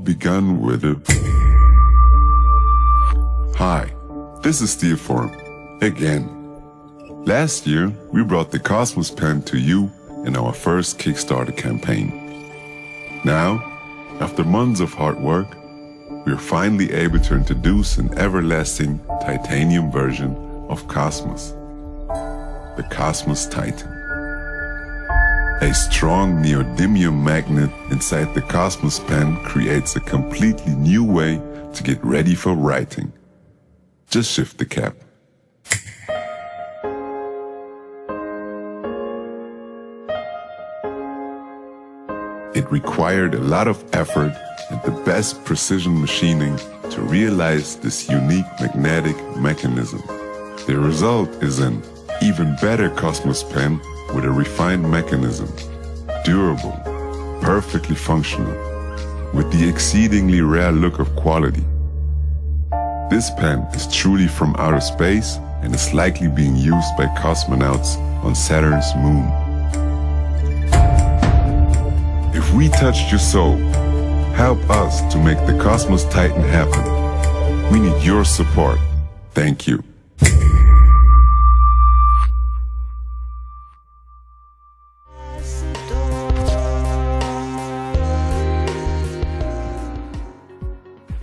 begun with a... Hi, this is Steve Form, again. Last year, we brought the Cosmos Pen to you in our first Kickstarter campaign. Now, after months of hard work, we are finally able to introduce an everlasting titanium version of Cosmos, the Cosmos Titan. A strong neodymium magnet inside the Cosmos Pen creates a completely new way to get ready for writing. Just shift the cap. It required a lot of effort and the best precision machining to realize this unique magnetic mechanism. The result is an even better Cosmos Pen with a refined mechanism, durable, perfectly functional, with the exceedingly rare look of quality. This pen is truly from outer space and is likely being used by cosmonauts on Saturn's moon. If we touched your soul, help us to make the Cosmos Titan happen. We need your support. Thank you.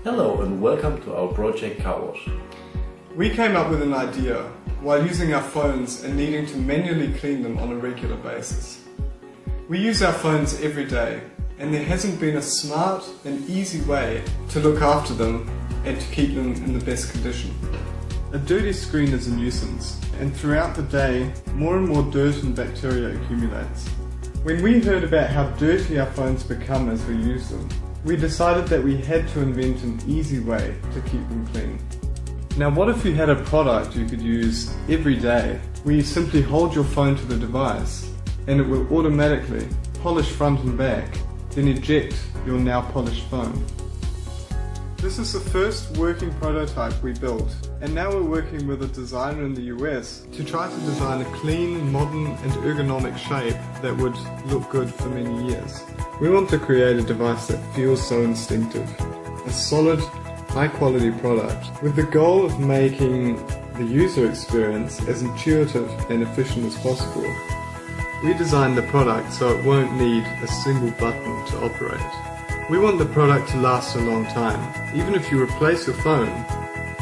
Hello and welcome to our project Car Wash. We came up with an idea while using our phones and needing to manually clean them on a regular basis. We use our phones every day and there hasn't been a smart and easy way to look after them and to keep them in the best condition. A dirty screen is a nuisance, and throughout the day more and more dirt and bacteria accumulates. When we heard about how dirty our phones become as we use them, we decided that we had to invent an easy way to keep them clean. Now what if you had a product you could use every day where you simply hold your phone to the device and it will automatically polish front and back, then eject your now polished phone. This is the first working prototype we built, and now we're working with a designer in the US to try to design a clean, modern and ergonomic shape that would look good for many years. We want to create a device that feels so instinctive, a solid, high quality product with the goal of making the user experience as intuitive and efficient as possible. We designed the product so it won't need a single button to operate. We want the product to last a long time. Even if you replace your phone,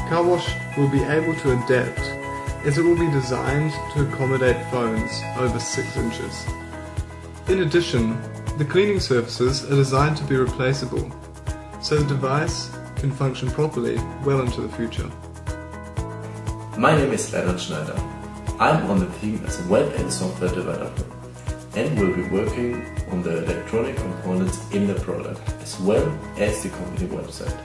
Car Wash will be able to adapt as it will be designed to accommodate phones over 6 inches. In addition, the cleaning surfaces are designed to be replaceable, so the device can function properly well into the future. My name is Leonard Schneider. I'm on the team as a web and software developer and will be working on the electronic components in the product as well as the company website.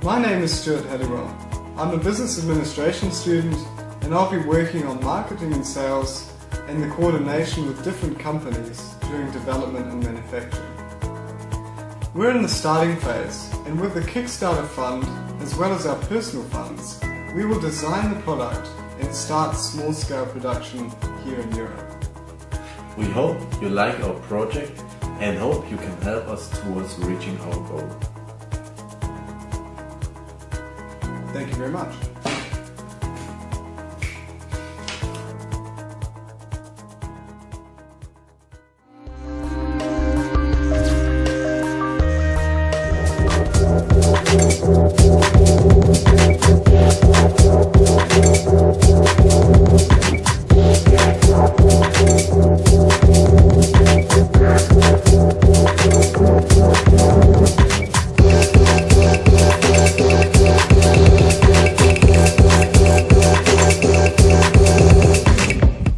My name is Stuart Hadwell. I'm a business administration student and I'll be working on marketing and sales and the coordination with different companies during development and manufacturing. We're in the starting phase, and with the Kickstarter fund as well as our personal funds, we will design the product and start small-scale production here in Europe. We hope you like our project and hope you can help us towards reaching our goal. Thank you very much.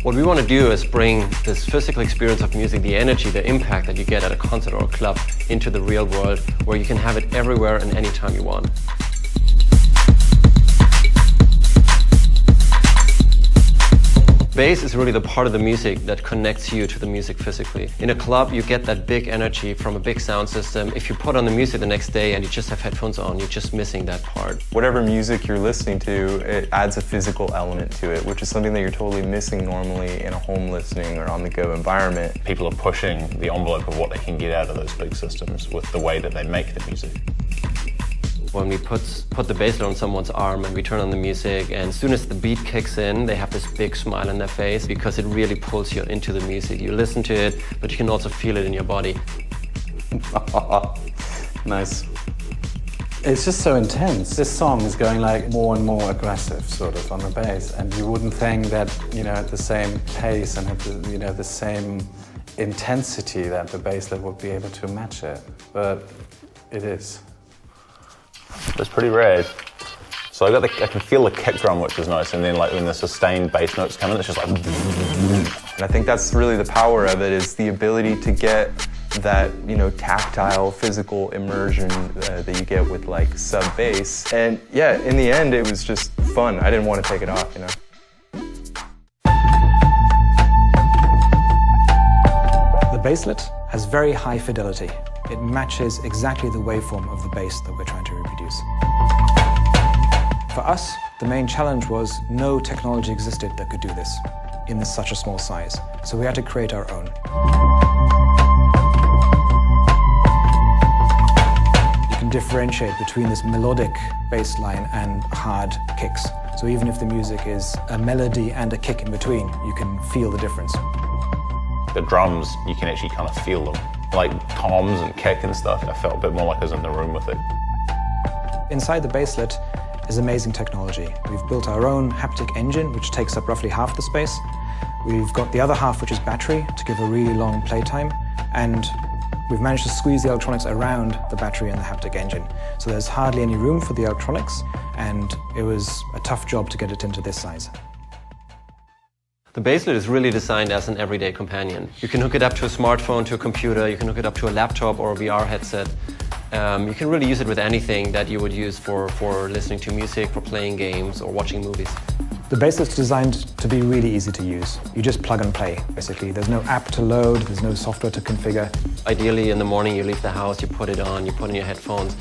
What we want to do is bring this physical experience of music, the energy, the impact that you get at a concert or a club, into the real world where you can have it everywhere and anytime you want. Bass is really the part of the music that connects you to the music physically. In a club, you get that big energy from a big sound system. If you put on the music the next day and you just have headphones on, you're just missing that part. Whatever music you're listening to, it adds a physical element to it, which is something that you're totally missing normally in a home listening or on-the-go environment. People are pushing the envelope of what they can get out of those big systems with the way that they make the music. When we put the bass on someone's arm and we turn on the music, and as soon as the beat kicks in, they have this big smile on their face because it really pulls you into the music. You listen to it, but you can also feel it in your body. Nice. It's just so intense. This song is going like more and more aggressive, sort of, on the bass, and you wouldn't think that, at the same pace and at the, the same intensity that the basslet would be able to match it, but it is. It's pretty rare. So I can feel the kick drum, which is nice, and then like when the sustained bass notes come in, it's just like. And I think that's really the power of it, is the ability to get that, tactile, physical immersion that you get with like sub bass. And yeah, in the end, it was just fun. I didn't want to take it off, The basslet has very high fidelity. It matches exactly the waveform of the bass that we're trying to reproduce. For us, the main challenge was no technology existed that could do this in such a small size. So we had to create our own. You can differentiate between this melodic bass line and hard kicks. So even if the music is a melody and a kick in between, you can feel the difference. The drums, you can actually kind of feel them. Like toms and kick and stuff, I felt a bit more like I was in the room with it. Inside the basslet is amazing technology. We've built our own haptic engine, which takes up roughly half the space. We've got the other half, which is battery, to give a really long playtime. And we've managed to squeeze the electronics around the battery and the haptic engine. So there's hardly any room for the electronics, and it was a tough job to get it into this size. The basslet is really designed as an everyday companion. You can hook it up to a smartphone, to a computer, you can hook it up to a laptop or a VR headset. You can really use it with anything that you would use for listening to music, for playing games or watching movies. The basslet's designed to be really easy to use. You just plug and play, basically. There's no app to load, there's no software to configure. Ideally, in the morning you leave the house, you put it on, you put in your headphones.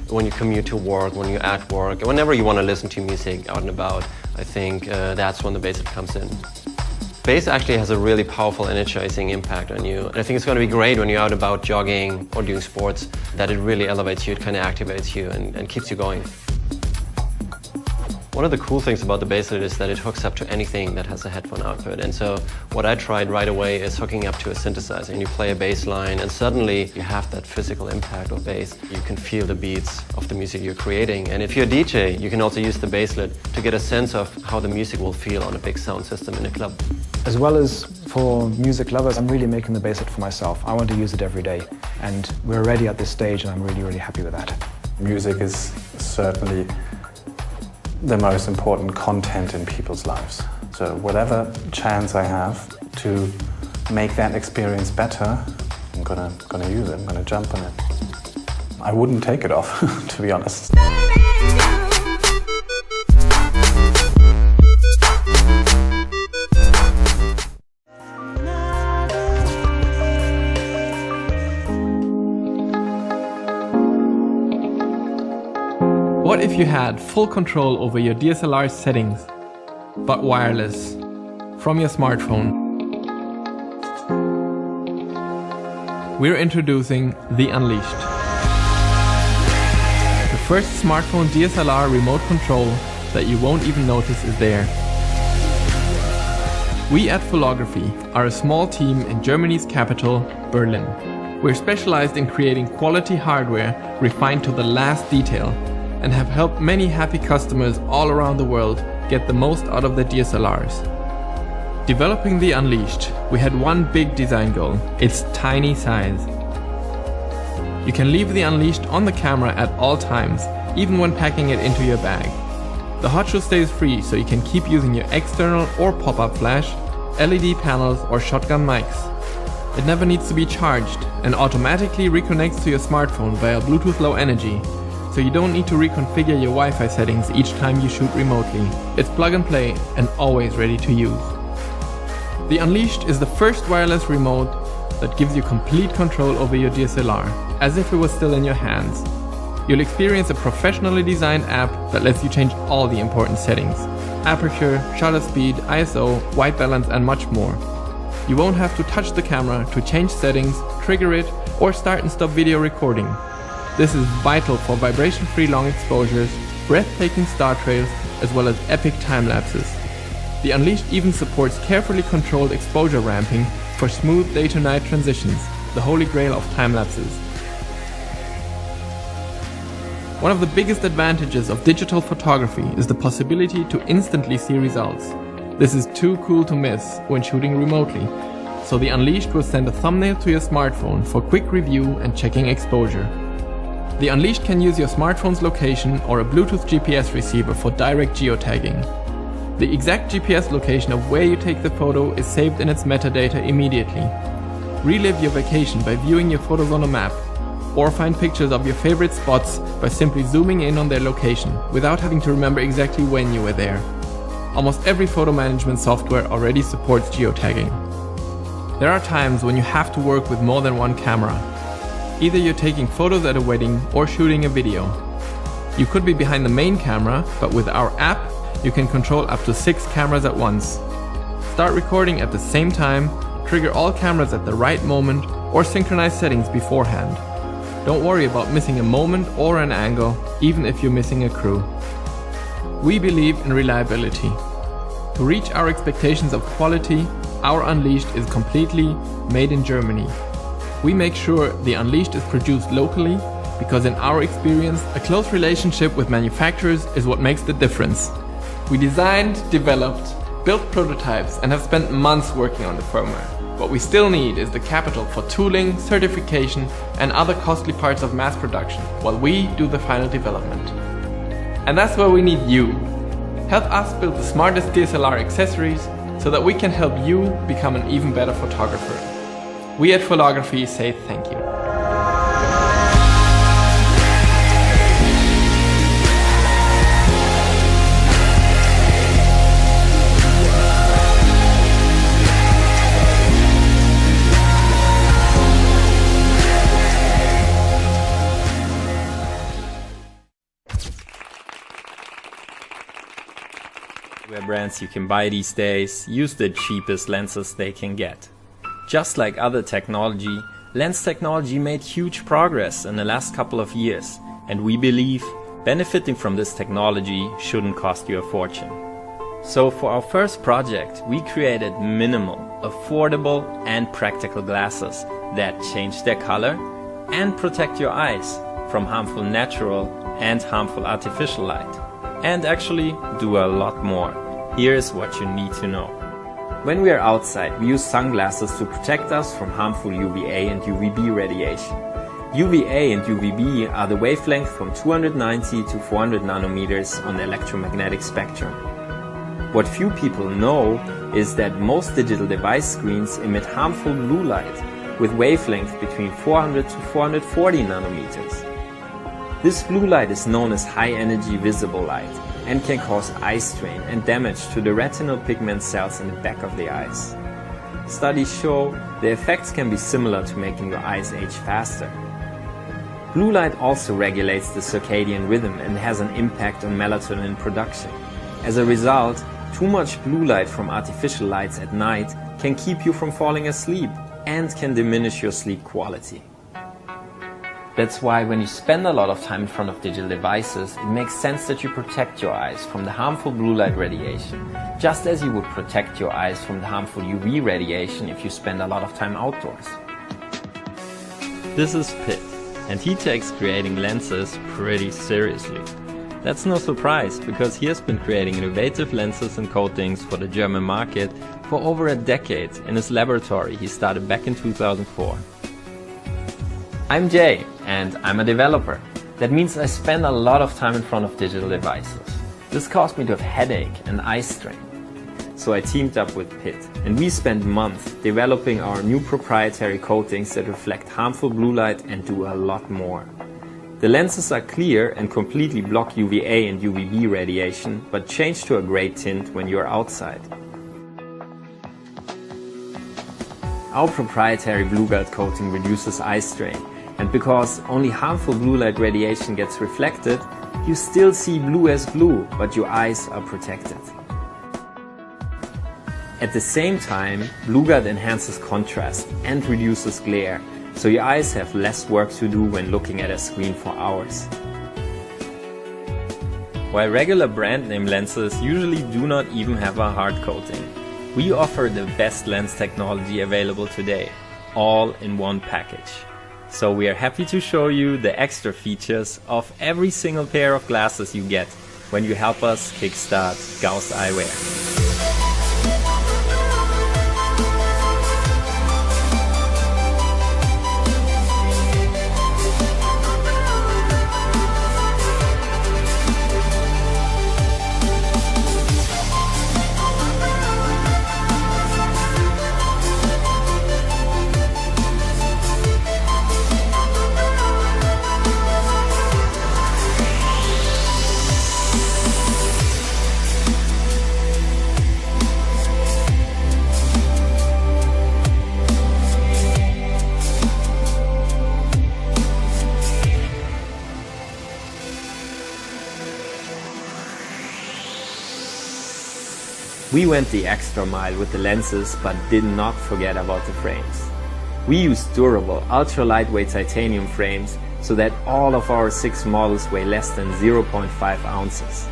When you commute to work, when you're at work, whenever you want to listen to music out and about, I think that's when the basslet comes in. Bass actually has a really powerful energizing impact on you. And I think it's going to be great when you're out about jogging or doing sports, that it really elevates you, it kind of activates you and keeps you going. One of the cool things about the basslet is that it hooks up to anything that has a headphone output. And so what I tried right away is hooking up to a synthesizer, and you play a bass line and suddenly you have that physical impact of bass. You can feel the beats of the music you're creating. And if you're a DJ, you can also use the basslet to get a sense of how the music will feel on a big sound system in a club. As well as for music lovers, I'm really making the basslet for myself. I want to use it every day, and we're already at this stage and I'm really, really happy with that. Music is certainly the most important content in people's lives. So whatever chance I have to make that experience better, I'm gonna use it, I'm gonna jump on it. I wouldn't take it off, to be honest. What if you had full control over your DSLR settings, but wireless, from your smartphone? We're introducing the Unleashed, the first smartphone DSLR remote control that you won't even notice is there. We at Philography are a small team in Germany's capital, Berlin. We're specialized in creating quality hardware refined to the last detail, and have helped many happy customers all around the world get the most out of their DSLRs. Developing the Unleashed, we had one big design goal: its tiny size. You can leave the Unleashed on the camera at all times, even when packing it into your bag. The hot shoe stays free, so you can keep using your external or pop-up flash, LED panels or shotgun mics. It never needs to be charged and automatically reconnects to your smartphone via Bluetooth Low Energy, so you don't need to reconfigure your Wi-Fi settings each time you shoot remotely. It's plug and play and always ready to use. The Unleashed is the first wireless remote that gives you complete control over your DSLR, as if it was still in your hands. You'll experience a professionally designed app that lets you change all the important settings: aperture, shutter speed, ISO, white balance and much more. You won't have to touch the camera to change settings, trigger it, or start and stop video recording. This is vital for vibration-free long exposures, breathtaking star trails, as well as epic time lapses. The Unleashed even supports carefully controlled exposure ramping for smooth day-to-night transitions, the holy grail of time lapses. One of the biggest advantages of digital photography is the possibility to instantly see results. This is too cool to miss when shooting remotely, so the Unleashed will send a thumbnail to your smartphone for quick review and checking exposure. The Unleashed can use your smartphone's location or a Bluetooth GPS receiver for direct geotagging. The exact GPS location of where you take the photo is saved in its metadata immediately. Relive your vacation by viewing your photos on a map, or find pictures of your favorite spots by simply zooming in on their location without having to remember exactly when you were there. Almost every photo management software already supports geotagging. There are times when you have to work with more than one camera. Either you're taking photos at a wedding or shooting a video. You could be behind the main camera, but with our app, you can control up to 6 cameras at once. Start recording at the same time, trigger all cameras at the right moment, or synchronize settings beforehand. Don't worry about missing a moment or an angle, even if you're missing a crew. We believe in reliability. To reach our expectations of quality, our Unleashed is completely made in Germany. We make sure the Unleashed is produced locally because in our experience, a close relationship with manufacturers is what makes the difference. We designed, developed, built prototypes and have spent months working on the firmware. What we still need is the capital for tooling, certification and other costly parts of mass production, while we do the final development. And that's where we need you. Help us build the smartest DSLR accessories so that we can help you become an even better photographer. We at Photography say thank you. Where brands you can buy these days use the cheapest lenses they can get. Just like other technology, lens technology made huge progress in the last couple of years, and we believe benefiting from this technology shouldn't cost you a fortune. So for our first project, we created minimal, affordable and practical glasses that change their color and protect your eyes from harmful natural and harmful artificial light. And actually do a lot more. Here's what you need to know. When we are outside, we use sunglasses to protect us from harmful UVA and UVB radiation. UVA and UVB are the wavelength from 290 to 400 nanometers on the electromagnetic spectrum. What few people know is that most digital device screens emit harmful blue light with wavelength between 400 to 440 nanometers. This blue light is known as high-energy visible light and can cause eye strain and damage to the retinal pigment cells in the back of the eyes. Studies show the effects can be similar to making your eyes age faster. Blue light also regulates the circadian rhythm and has an impact on melatonin production. As a result, too much blue light from artificial lights at night can keep you from falling asleep and can diminish your sleep quality. That's why when you spend a lot of time in front of digital devices, it makes sense that you protect your eyes from the harmful blue light radiation, just as you would protect your eyes from the harmful UV radiation if you spend a lot of time outdoors. This is Pitt, and he takes creating lenses pretty seriously. That's no surprise, because he has been creating innovative lenses and coatings for the German market for over a decade in his laboratory he started back in 2004. I'm Jay, and I'm a developer. That means I spend a lot of time in front of digital devices. This caused me to have headache and eye strain. So I teamed up with Pitt, and we spent months developing our new proprietary coatings that reflect harmful blue light and do a lot more. The lenses are clear and completely block UVA and UVB radiation, but change to a gray tint when you're outside. Our proprietary blue guard coating reduces eye strain, and because only harmful blue light radiation gets reflected, you still see blue as blue, but your eyes are protected. At the same time, blue guard enhances contrast and reduces glare, so your eyes have less work to do when looking at a screen for hours. While regular brand name lenses usually do not even have a hard coating, we offer the best lens technology available today, all in one package. So we are happy to show you the extra features of every single pair of glasses you get when you help us kickstart Gauss Eyewear. We went the extra mile with the lenses, but did not forget about the frames. We used durable, ultra-lightweight titanium frames so that all of our 6 models weigh less than 0.5 ounces.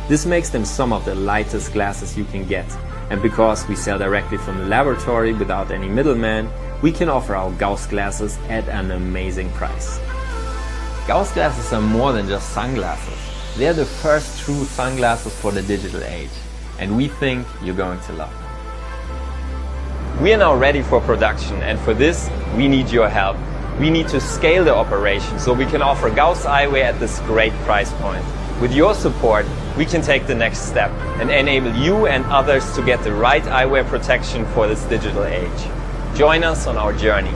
This makes them some of the lightest glasses you can get, and because we sell directly from the laboratory without any middleman, we can offer our Gauss glasses at an amazing price. Gauss glasses are more than just sunglasses. They're the first true sunglasses for the digital age, and we think you're going to love them. We are now ready for production, and for this we need your help. We need to scale the operation so we can offer Gauss Eyewear at this great price point. With your support, we can take the next step and enable you and others to get the right eyewear protection for this digital age. Join us on our journey.